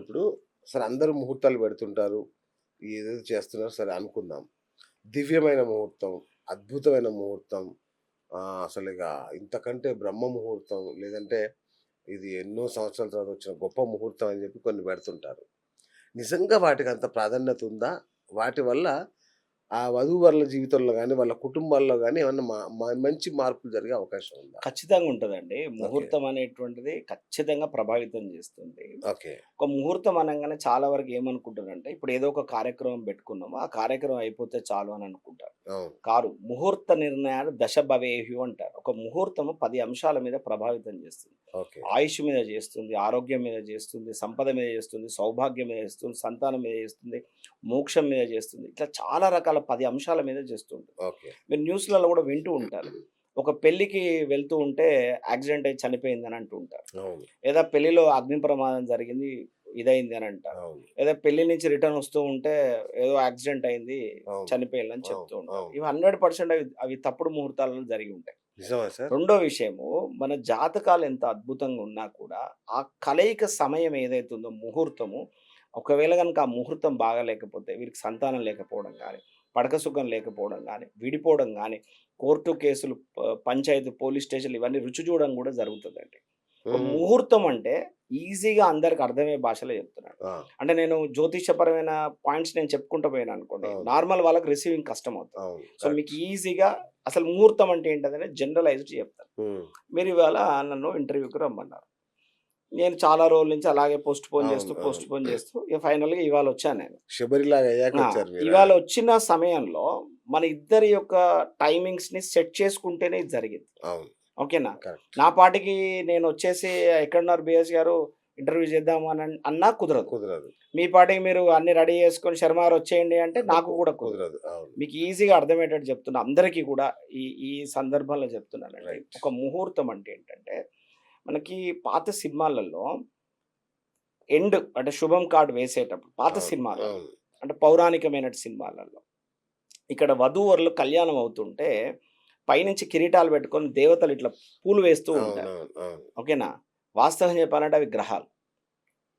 ఇప్పుడు సరే అందరూ ముహూర్తాలు పెడుతుంటారు. ఏదేదో చేస్తున్నారు సరే అనుకుందాం. దివ్యమైన ముహూర్తం, అద్భుతమైన ముహూర్తం అసలిగ ఇంతకంటే బ్రహ్మ ముహూర్తం లేదంటే ఇది ఎన్నో సంవత్సరాల తర్వాత వచ్చిన గొప్ప ముహూర్తం అని చెప్పి కొన్ని పెడుతుంటారు. నిజంగా వాటికంత ప్రాధాన్యత ఉందా? వాటి వల్ల ఆ వధూవరుల జీవితంలో గాని, వాళ్ళ కుటుంబాల్లో గాని ఏమన్నా మంచి మార్పులు జరిగే అవకాశం ఉందా? ఖచ్చితంగా ఉంటదండి. ఓకే. ముహూర్తం అనేటువంటిది ఖచ్చితంగా ప్రభావితం చేస్తుంది. ఓకే. ఒక ముహూర్తం అనంగానే చాలా వరకు ఏమనుకుంటారంటే, ఇప్పుడు ఏదో ఒక కార్యక్రమం పెట్టుకున్నాము. ఆ కార్యక్రమం అయిపోతే చాలు అని అనుకుంటారు. అవును. కాదు. ముహూర్త నిర్ణయాలు దశ భవేహు అంటారు. ఒక ముహూర్తము 10 అంశాల మీద ప్రభావితం చేస్తుంది. ఓకే. ఆయుష్ మీద చేస్తుంది, ఆరోగ్యం మీద చేస్తుంది, సంపద మీద చేస్తుంది, సౌభాగ్యం మీద చేస్తుంది, సంతానం మీద చేస్తుంది, మోక్షం మీద చేస్తుంది. ఇట్లా చాలా రకాల 10 అంశాల మీద చేస్తుంది. ఓకే. మీరు న్యూస్‌లలో కూడా వింటూ ఉంటారు. ఒక పెళ్ళికి వెళ్తూ ఉంటే యాక్సిడెంట్ అయ్యి చనిపోయిందని అంటూ ఉంటారు. అవును. లేదా పెళ్లిలో అగ్ని ప్రమాదం జరిగింది, ఇదయింది అని అంటారు. అవును. లేదా పెళ్లి నుంచి రిటర్న్ వస్తూ ఉంటే ఏదో యాక్సిడెంట్ అయింది, అవును. చనిపోయిందని అవును. చెప్తూ ఉంటారు. అవును. ఇవి 100% అవి తప్పుడు ముహూర్తాలలో జరిగి ఉంటాయి. నిజమా సార్? రెండో విషయము, మన జాతకాలు ఎంత అద్భుతంగా ఉన్నా కూడా, ఆ కలయిక సమయం ఏదైతే ఉందో ముహూర్తము, ఒకవేళ గనుక ఆ ముహూర్తం బాగాలేకపోతే, వీరికి సంతానం లేకపోవడం గానీ, పడక సుఖం లేకపోవడం గానీ, విడిపోవడం గానీ, కోర్టు కేసులు, పంచాయతీ, పోలీస్ స్టేషన్‌లు ఇవన్నీ రుచి చూడడం గూడా జరుగుతదండి. ఒక హ్మ్. ముహూర్తం అంటే ఈజీగా అందరికి అర్థమయ్యే భాషలో చెప్తున్నాను. ఆ! అంటే నేను జ్యోతిష్యపరమైన పాయింట్స్ నేను చెప్పుకుంటూ పోయాననుకోండి, అవును. నార్మల్ వాళ్ళకి రిసీవింగ్ కష్టమవుతది. అవును. సో, మీకు కరెక్ట్. ఈజీగా అసలు ముహూర్తం అంటే ఏంటదని జనరలైజ్డ్ చెప్తాను. హ్మ్. మీరు ఇవాళ నన్ను ఇంటర్వ్యూకి రమ్మన్నారు. నేను చాలా రోజుల నుంచి అలాగే అవును. అవును. పోస్ట్ పోన్ చేస్తూ ఇగ ఫైనల్‌గా ఇవాళొచ్చాను నేను. శబరిలాగా ఆ! అయ్యాకొచ్చారు మీరా? ఇవాళొచ్చిన సమయంలో మన ఇద్దరి యొక్క టైమింగ్స్‌ని సెట్ చేసుకుంటేనే ఇది జరిగింది. అవును. ఓకేనా? కరెక్ట్. నా పాటికి నేనొచ్చేసి ఎక్కడున్నారు బీఎస్ గారు ఇంటర్వ్యూ చేద్దాము అన్నా కుదరదు. కుదరదు. మీ పాటికి మీరు అన్నీ రెడీ చేసుకొని శర్మ గారు వచ్చేయండి అంటే అంటే నాకు కూడా కుదరదు. కుదరదు. అవును. మీకు ఈజీగా అర్థమయ్యేటట్టు చెప్తున్నా. అందరికీ కూడా ఈ ఈ సందర్భంలో చెప్తున్నానండి. రైట్. ఒక ముహూర్తం అంటే ఏంటంటే, మనకి పాత సినిమాలలో అంటే శుభం కార్డ్ వేసేటప్పుడు పాత అవును. సినిమాలలో అవును. అంటే పౌరాణికమైన సినిమాలలో ఇక్కడ వధూవరులు కళ్యాణం అవుతుంటే పైనుంచి కిరీటాలు పెట్టుకొని దేవతలు ఇట్లా పూలు వేస్తూ ఉంటారు. అవునవును. అవును. ఓకేనా? వాస్తవం చెప్పాలంటే అవి గ్రహాలు.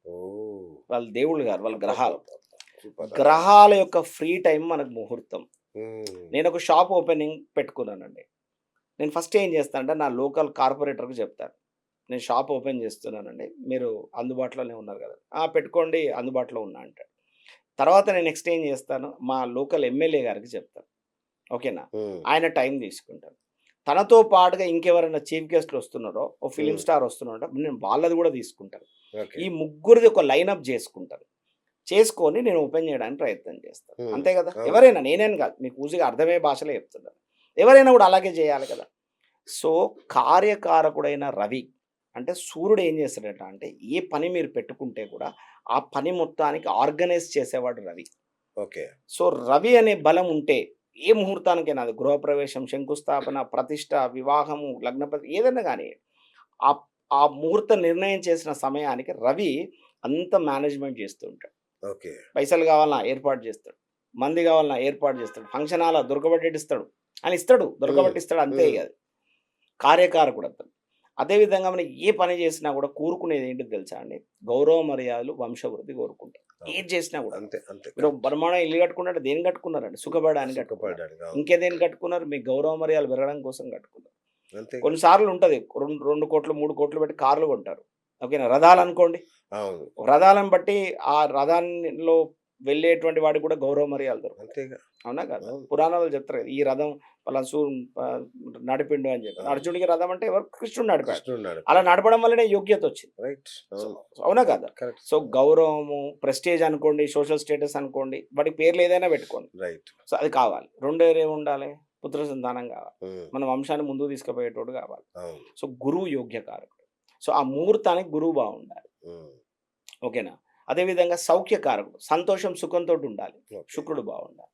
ఓహ్! వాళ్ళు దేవుళ్ళు గాదు. వాళ్ళు గ్రహాలు. అబ్బబ్బబ్బబ్బా! సూపర్. ఆ! గ్రహాల యొక్క ఫ్రీ టైమ్ మనకు ముహూర్తం. హ్మ్. నేనొక షాప్ ఓపెనింగ్ పెట్టుకున్నానండి. నేను ఫస్ట్ ఏం చేస్తానంటే నా లోకల్ కార్పొరేటర్‌కి చెప్తాను. నేను షాప్ ఓపెన్ చేస్తున్నానండి. మీరు అందుబాటులోనే ఉన్నారు గదా! ఆ! పెట్టుకోండి అందుబాటులో ఉన్నా అంటాడు. తర్వాత నేను నెక్స్ట్ ఏం చేస్తాను, మా లోకల్ ఎమ్మెల్యే గారికి చెప్తాను. ఓకేనా? హ్మ్. ఆయన టైం తీసుకుంటాను. తనతో పాటుగా ఇంకెవరైనా చీఫ్ గెస్ట్‌లు వస్తున్నారో, ఓ ఫిల్మ్ హ్మ్. స్టార్ వస్తున్నాడో నేను వాళ్ళది గూడా తీసుకుంటాను. ఓకే. ఈ ముగ్గురిది ఒక లైనప్ జేసుకుంటాను. చేసుకొని నేను ఓపెన్ చేయడానికి ప్రయత్నం చేస్తాను. హ్మ్. అంతే గదా! అవును. ఎవరైనా నేనేని గాదు. మీకు ఈజీగా అర్థమయ్యే భాషలో చెప్తున్నాను. ఎవరైనా గూడా అలాగే జేయాలి గదా! సో, కార్యకారకుడైన రవి అంటే సూర్యుడు ఏం చేస్తాడట అంటే, ఏ పని మీరు పెట్టుకుంటే కూడా, ఆ పని మొత్తానికి ఆర్గనైజ్ చేసేవాడు రవి. ఓకే. సో, రవి అనే బలం ఉంటే, ఏ ముహూర్తానికైనా అది గృహప్రవేశం, శంకుస్థాపన, ప్రతిష్ఠ, వివాహము, లగ్నపతి ఏదైనా గాని, ఆహ్, ఆ ముహూర్తం నిర్ణయం చేసిన సమయానికి రవి అంతా మేనేజ్‌మెంట్ చేస్తూ ఉంటాడు. ఓకే. పైసలు కావాలన్నా ఏర్పాటు చేస్తాడు. మంది కావాలన్నా ఏర్పాటు చేస్తాడు. ఫంక్షన్ హాల్ దొరకబట్టేటిస్తాడు. ఆయన ఇస్తాడు. హ్మ్. దొరకబట్టిస్తాడు అంతే హ్మ్. ఇగ అది. కార్యకారకుడు అతను. అదే విధంగా మనం ఏ పని చేసినా కూడా కోరుకునేది ఏంటిదో తెలుసా అండి? గౌరవ మర్యాదలు, వంశవృద్ధి కోరుకుంటాం. అవును. ఏది చేసినా కూడా. అంతే. అంతే. మీరు కరెక్ట్. బ్రహ్మాండంగా ఇల్లు కట్టుకున్నారంటే దేనికి కట్టుకున్నారండి? సుఖపడడానికి కట్టుకున్నారు. సుఖపడడానికి. అవును. ఇంకే దేనికి కట్టుకున్నారు? మీ గౌరవ మర్యాదలు పెరగడం కోసం కట్టుకున్నారు. అంతేగా. కొన్ని సార్లు ఉంటది. 2,00,00,000, 3,00,00,000 పెట్టి కార్లు కొంటారు. ఓకేనా? రథాలనుకోండి. అవును. రథాలను బట్టి ఆ రథాల్లో వెళ్ళేటువంటి వాడికి కూడా గౌరవ మర్యాదలు దొరుకుతాయి. అంతేగా. అవునా కాదా? అవును. పురాణాల్లో చెప్తారు కదా! ఈ రథం పలానా ఆహ్, నడిపిండు అని చెప్పి. అవును. అర్జునుడికి రథం అంటే ఎవరు? కృష్ణుడు నడిపాడు. కృష్ణుడు అలా నడిపాడు. నడపడం వల్లనే యోగ్యతొచ్చింది. రైట్. సో, అవును. అవునా కాదా? కరెక్ట్. Correct so, sir. గౌరవము, ప్రెస్టీజ్ అనుకోండి, సోషల్ స్టేటస్ అనుకోండి, వాటి పేర్లు ఏదైనా పెట్టుకోండి. రైట్. సో, అది కావాలి. రెండోదేముండాలి? పుత్ర సంతానం కావాలి. హ్మ్. మన వంశాన్ని ముందుకు తీసుకుపోయేటోడు కావాలి. అవును. సో, గురువు యోగ్యకారకుడు. సో, ఆ ముహూర్తానికి గురువు బావుండాలి. హ్మ్. ఓకేనా? అదే విధంగా సౌఖ్యకారకుడు. సంతోషం, సుఖంతోటుండాలి. ఓకే. శుక్రుడు బావుండాలి.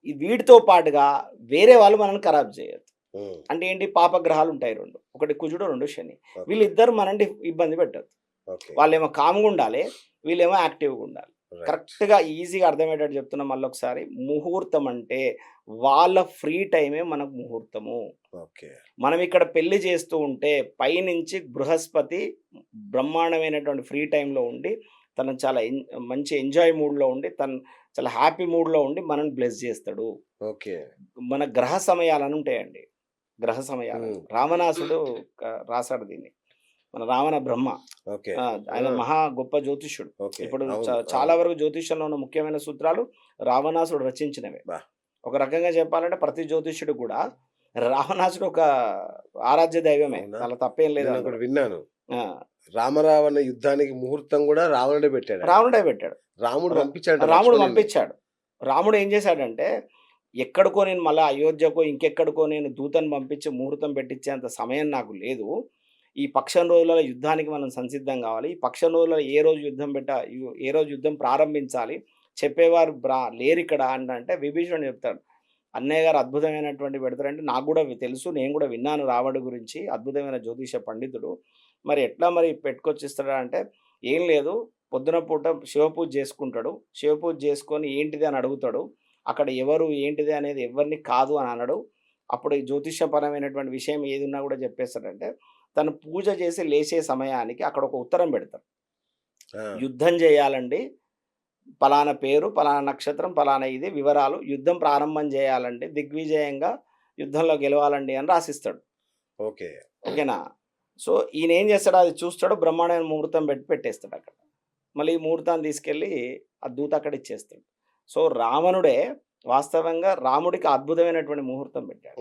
ఈ వీటితో పాటుగా వేరే వాళ్ళు మనల్ని ఖరాబ్ చేయొద్దు. హ్మ్. అంటే ఏంటి? పాపగ్రహాలుంటాయి 2. ఒకటి కుజుడు, 2 శని. ఓకే. వీళ్ళిద్దరు మనల్ని ఇబ్బంది పెట్టొద్దు. ఓకే. వాళ్ళేమో కామ్‌గుండాలి. వీళ్ళేమో యాక్టివ్‌గుండాలి. రైట్. కరెక్ట్‌గా ఈజీగా అర్థమయ్యేటట్టు చెప్తున్నా మళ్ళొకసారి. ముహూర్తం అంటే వాళ్ళ ఫ్రీ టైమే మనకు ముహూర్తము. ఓకే. మనం ఇక్కడ పెళ్లి చేస్తూ ఉంటే పైనుంచి బృహస్పతి బ్రహ్మాండమైనటువంటి ఫ్రీ టైమ్‌లో ఉండి తను చాలా మంచి ఎంజాయ్ మూడ్‌లో ఉండి, తను చాలా హ్యాపీ మూడ్‌లో ఉండి మనల్ని బ్లెస్ చేస్తాడు. ఓకే. మన గ్రహ సమయాలని ఉంటాయండి. గ్రహ సమయాలు. హ్మ్. రామనాసుడు రాసాడు దీన్ని. మన రావణ బ్రహ్మ. ఓకే. ఆ! ఆయన ఆ! మహా గొప్ప జ్యోతిష్యుడు. ఓకే. ఇప్పుడు అవును. చాలా అవును. వరకు జ్యోతిష్యంలో ఉన్న ముఖ్యమైన సూత్రాలు రావణాసుడు రచించినవే. అబ్బా! ఒక రకంగా చెప్పాలంటే ప్రతి జ్యోతిష్యుడు కూడా రావణాసుడు ఒక ఆరాధ్య దైవమే. అవునా? దాంట్లో తప్పేం లేదు నేనొకటి అందులో. విన్నాను. ఆ! రామరావణ యుద్ధానికి ముహూర్తం గూడా రావణుడే పెట్టాడంట. రావణుడే పెట్టాడు. రాముడు ర పంపించాడంట రాముడు లక్ష్మణుడిని. పంపించాడు. రాముడు ఏం చేశాడంటే, ఎక్కడికో నేను మళ్ళా అయోధ్యకో, ఇంకెక్కడికో నేను దూతని పంపించి ముహూర్తం పెట్టించేంత సమయం నాకు లేదు. ఈ పక్షం రోజులలో యుద్ధానికి మనం సంసిద్ధం కావాలి. ఈ పక్షం రోజులలో ఏ రోజు యుద్ధం ప్రారంభించాలి, చెప్పేవారు లేరిక్కడ అంటే విభీషణుడు చెప్తాడు. అన్నయ్య గారు అద్భుతమైనటువంటివి పెడతారంటే నాకు గూడా తెలుసు. నేను గూడా విన్నాను రావణుడి గురించి. అద్భుతమైన జ్యోతిష పండితుడు. మరి ఎట్లా మరి పెట్టుకొచ్చిస్తాడా అంటే, ఏం లేదు. పొద్దున పూట శివపూజ చేసుకుంటాడు. శివపూజ చేసుకొని ఏంటిది అని అడుగుతాడు. అక్కడ ఎవరు, ఏంటిది అనేది ఎవ్వరిని కాదు అని అనడు. అప్పుడు ఈ జ్యోతిషపరమైనటువంటి విషయం ఏదున్నా గూడా చెప్పేస్తాడంటే, తను పూజ చేసి లేచే సమయానికి అక్కడ ఒక ఉత్తరం పెడతాడు. ఆ! యుద్ధం చేయాలండి. పలానా పేరు, పలానా నక్షత్రం, పలానా ఇది వివరాలు. యుద్ధం ప్రారంభం చేయాలండి. దిగ్విజయంగా యుద్ధంలో గెలవాలండి అని రాసిస్తాడు. ఓకే. ఓకేనా? సో, ఈయనేం చేస్తాడు అది చూస్తాడు. బ్రహ్మాండమైన ముహూర్తం పెట్టేస్తాడక్కడ. మళ్ళీ ఈ ముహూర్తాన్ని తీసుకెళ్ళి ఆ దూత అక్కడ ఇచ్చేస్తాడు. సో, రావణుడే వాస్తవంగా రాముడికి అద్భుతమైనటువంటి ముహూర్తం పెట్టాడు.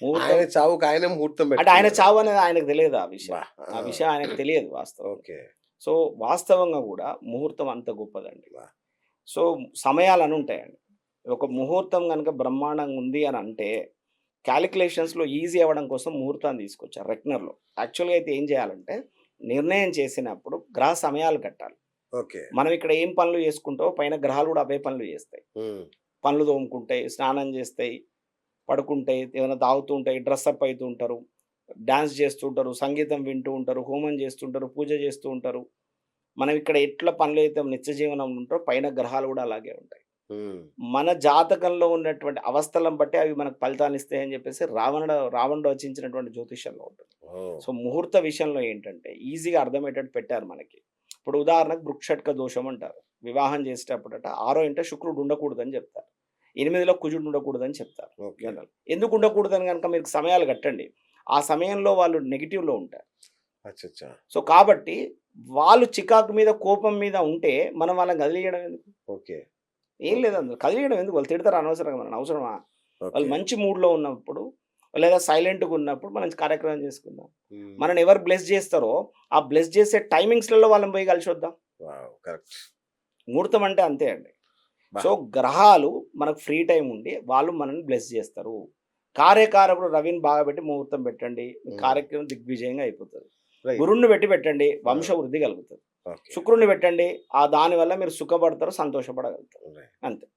ముహూర్తం ఆయన చావుకి ఆయనే ముహూర్తం అంటే ఆయన పెట్టుకున్నాడు. చావు అనేది ఆయనకు తెలియదు ఆ విషయం. అబ్బా! ఆ ఆ! విషయం ఆయనకు తెలియదు వాస్తవంగా. ఓకే. సో, వాస్తవంగా గూడా ముహూర్తం అంత గొప్పదండి. అబ్బా! సో, సమయాలని ఉంటాయండి. ఒక ముహూర్తం గనుక బ్రహ్మాండంగా ఉంది అని అంటే, కాలిక్యులేషన్స్‌లో ఈజీ అవ్వడం కోసం ముహూర్తాన్ని తీసుకొచ్చారు రెక్నర్‌లో. యాక్చువల్‌గా అయితే ఏం చేయాలంటే, నిర్ణయం చేసినప్పుడు గ్రహ సమయాలు కట్టాలి. ఓకే. మనం ఇక్కడ ఏం పనులు చేసుకుంటామో పైన గ్రహాలు కూడా అవే పనులు చేస్తాయి. హ్మ్. పనులు తోముకుంటాయి, స్నానం చేస్తాయి, పడుకుంటాయి, ఏమైనా తాగుతూ ఉంటాయి, డ్రెస్అప్ అయితూ ఉంటారు, డాన్స్ చేస్తూ ఉంటారు, సంగీతం వింటూ ఉంటారు, హోమం చేస్తుంటారు, పూజ చేస్తూ ఉంటారు. మనం ఇక్కడ ఎట్లా పనులైతే నిత్య జీవనంలో ఉంటారో పైన గ్రహాలు కూడా అలాగే ఉంటాయి. హ్మ్. మన జాతకంలో ఉన్నటువంటి అవస్థలను బట్టి అవి మనకు ఫలితాన్నిస్తాయని చెప్పేసి రావణుడు రచించినటువంటి జ్యోతిష్యంలో ఉంటుంది. ఓహ్! సో, ముహూర్త విషయంలో ఏంటంటే ఈజీగా అర్థమయ్యేటట్టు పెట్టారు మనకి. ఇప్పుడు ఉదాహరణకు భృక్షట్క దోషం అంటారు. వివాహం చేసేటప్పుడట 6 ఇంట శుక్రుడు ఉండకూడదని చెప్తారు. 8లో కుజుడు ఉండకూడదని చెప్తారు ఓకే. జనరల్. ఎందుకు ఉండకూడదని గనుక మీరు సమయాలు కట్టండి. ఆ సమయంలో వాళ్ళు నెగెటివ్‌లో ఉంటారు. అచ్చచ్చా! సో, కాబట్టి వాళ్ళు చికాకు మీద, కోపం మీద ఉంటే మనం వాళ్ళని కదిలియడం ఎందుకు? ఓకే. ఏం ఓకే. లేదు అందులో. కదిలియడం ఎందుకు? వాళ్ళు తిడతారు అనవసరంగా మనల్ని. అవసరమా? వాళ్ళు ఓకే. మంచి మూడ్‌లో ఉన్నప్పుడు లేదా సైలెంట్‌గా ఉన్నప్పుడు మనం కార్యక్రమం చేసుకుందాం. హ్మ్. మనల్ని ఎవరు బ్లెస్ చేస్తారో, ఆ బ్లెస్ చేసే టైమింగ్స్‌లలో వాళ్ళని పోయి కలిసొద్దాం. వావ్! కరెక్ట్. ముహూర్తం అంటే అంతే అండి. అబ్బా! సో, గ్రహాలు మనకు ఫ్రీ టైమ్ ఉండి వాళ్ళు మనల్ని బ్లెస్ చేస్తారు. కార్యకారకుడు రవిని బాగా పెట్టి ముహూర్తం పెట్టండి. మీ హ్మ్. కార్యక్రమం దిగ్విజయంగా అయిపోతది. రైట్. గురుడిని పెట్టండి. ఆ! వంశవృద్ధి కలుగుతది. ఓకే. శుక్రుడిని పెట్టండి. దానివల్ల మీరు సుఖపడతారు, సంతోషపడగలుగుతారు. రైట్. అంతే.